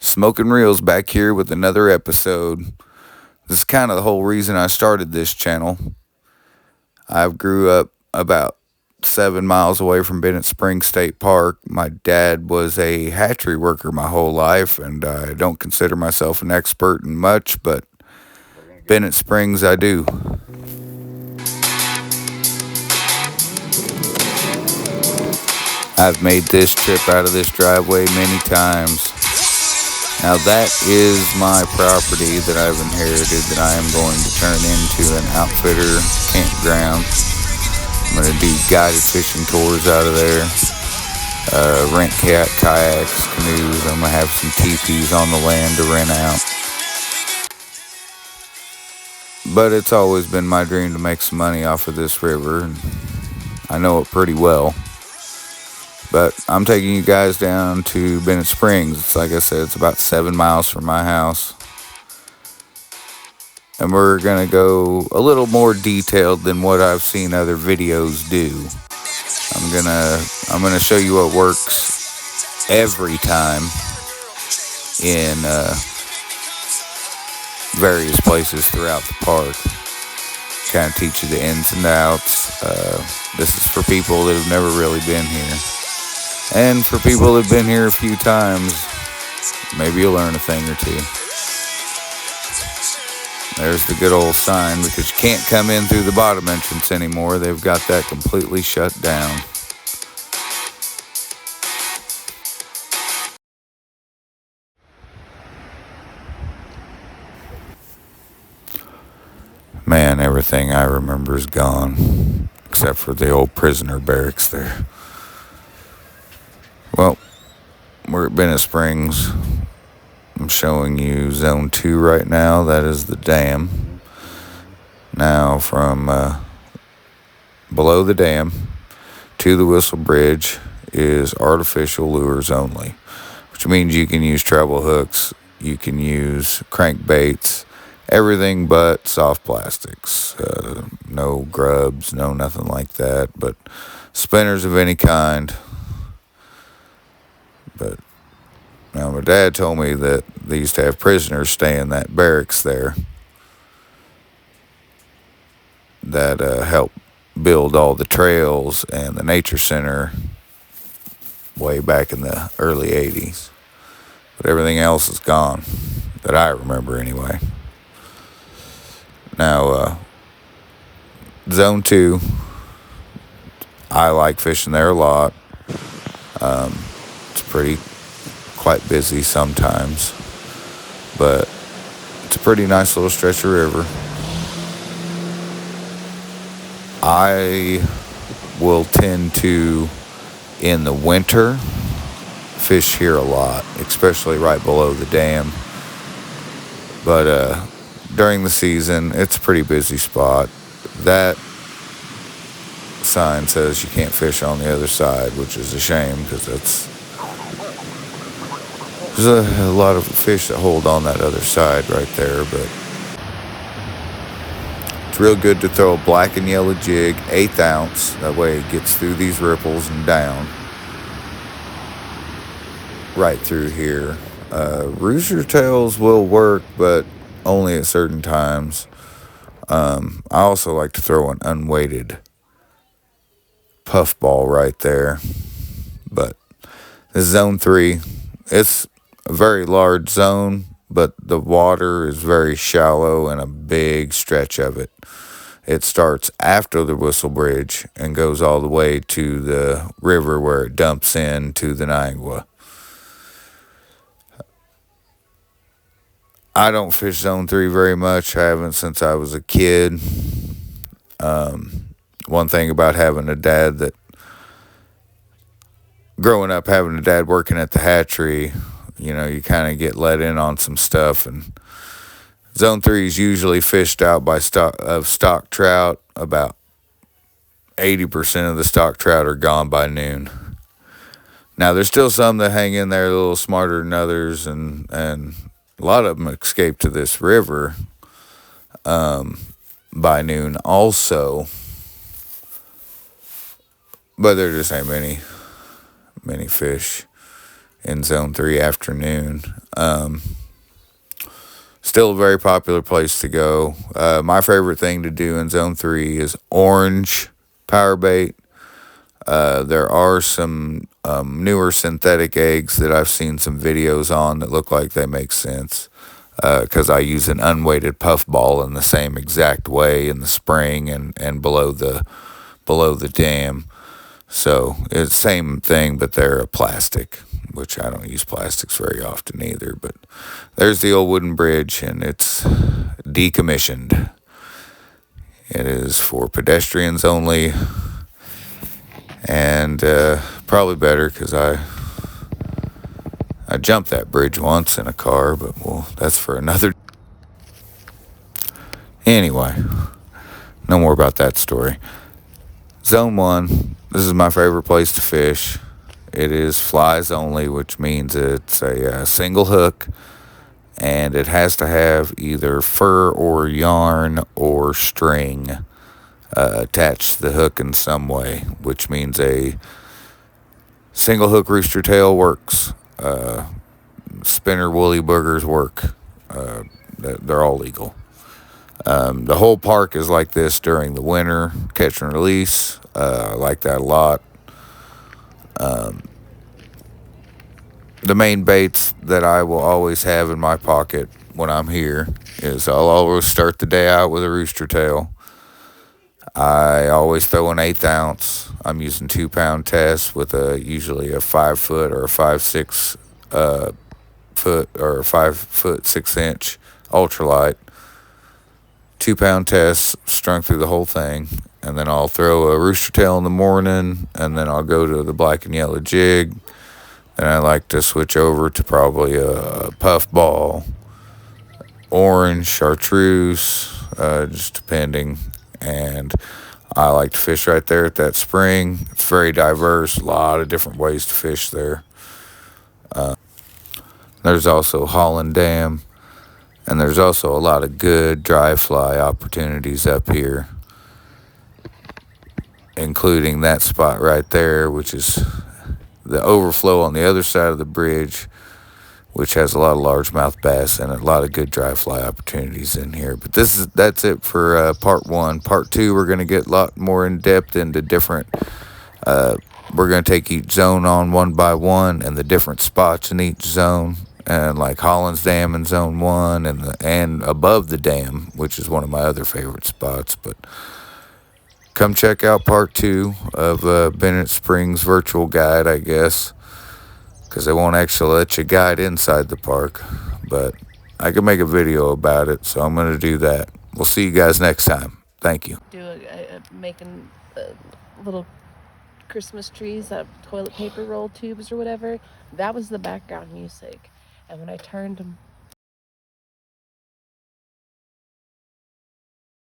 Smoking Reels back here with another episode. This is kind of the whole reason I started this channel. I grew up about 7 miles away from Bennett Springs State Park. My dad was a hatchery worker my whole life, and I don't consider myself an expert in much, but Bennett Springs I do. I've made this trip out of this driveway many times. Now that is my property that I've inherited that I am going to turn into an outfitter campground. I'm going to do guided fishing tours out of there, rent kayaks, canoes. I'm going to have some teepees on the land to rent out. But it's always been my dream to make some money off of this river, and I know it pretty well. But I'm taking you guys down to Bennett Springs. It's like I said, it's about 7 miles from my house. And we're going to go a little more detailed than what I've seen other videos do. I'm gonna show you what works every time in various places throughout the park. Kind of teach you the ins and outs. This is for people that have never really been here. And for people that have been here a few times, maybe you'll learn a thing or two. There's the good old sign, because you can't come in through the bottom entrance anymore. They've got that completely shut down. Man, everything I remember is gone, except for the old prisoner barracks there. Well, we're at Bennett Springs. I'm showing you Zone 2 right now. That is the dam. Now, from below the dam to the Whistle Bridge is artificial lures only, which means you can use treble hooks, you can use crankbaits, everything but soft plastics. No grubs, no nothing like that, but spinners of any kind. But now my dad told me that they used to have prisoners stay in that barracks there that helped build all the trails and the nature center way back in the early 80s. But everything else is gone, that I remember anyway. Now, Zone 2, I like fishing there a lot. It's quite busy sometimes, but it's a pretty nice little stretch of river. I will tend to, in the winter, fish here a lot, especially right below the dam. But during the season, it's a pretty busy spot. That sign says you can't fish on the other side, which is a shame, because there's a lot of fish that hold on that other side right there. But it's real good to throw a black and yellow jig, 1/8 ounce. That way it gets through these ripples and down right through here. Rooster tails will work, but only at certain times. I also like to throw an unweighted puffball right there. But this is Zone 3. It's a very large zone, but the water is very shallow and a big stretch of it. It starts after the Whistle Bridge and goes all the way to the river where it dumps into the Niagara. I don't fish Zone 3 very much. I haven't since I was a kid. One thing about having a dad growing up having a dad working at the hatchery, you kind of get let in on some stuff. And Zone 3 is usually fished out by stock trout. About 80% of the stock trout are gone by noon. Now, there's still some that hang in there a little smarter than others, and a lot of them escape to this river by noon also. But there just ain't many fish in Zone 3 afternoon. Still a very popular place to go. My favorite thing to do in Zone 3 is orange power bait. There are some newer synthetic eggs that I've seen some videos on that look like they make sense, because I use an unweighted puff ball in the same exact way in the spring and below the dam. So it's the same thing, but they're a plastic, which I don't use plastics very often either. But there's the old wooden bridge, and it's decommissioned. It is for pedestrians only, and probably better because I jumped that bridge once in a car, but well, that's for another. Anyway, no more about that story. Zone 1, this is my favorite place to fish. It is flies only, which means it's a single hook, and it has to have either fur or yarn or string attached to the hook in some way, which means a single hook rooster tail works. Spinner woolly boogers work. They're all legal. The whole park is like this during the winter, catch and release. I like that a lot. The main baits that I will always have in my pocket when I'm here is I'll always start the day out with a rooster tail. I always throw an 1/8 ounce. I'm using 2-pound test with usually a 5 foot or a 5/6 foot or a 5 foot 6 inch ultralight. 2-pound test strung through the whole thing, and then I'll throw a rooster tail in the morning, and then I'll go to the black and yellow jig, and I like to switch over to probably a puff ball, orange, chartreuse, just depending. And I like to fish right there at that spring. It's very diverse, a lot of different ways to fish there. There's also Holland Dam, and there's also a lot of good dry fly opportunities up here, including that spot right there, which is the overflow on the other side of the bridge, which has a lot of largemouth bass and a lot of good dry fly opportunities in here. But that's it for part 1. Part 2, we're going to get a lot more in depth into different. We're going to take each zone on one by one and the different spots in each zone, and like Holland's Dam in Zone 1 and above the dam, which is one of my other favorite spots. But come check out part 2 of Bennett Springs virtual guide, I guess, because they won't actually let you guide inside the park, but I can make a video about it, so I'm going to do that. We'll see you guys next time. Thank you. Making little Christmas trees out of toilet paper roll tubes or whatever. That was the background music, and when I turned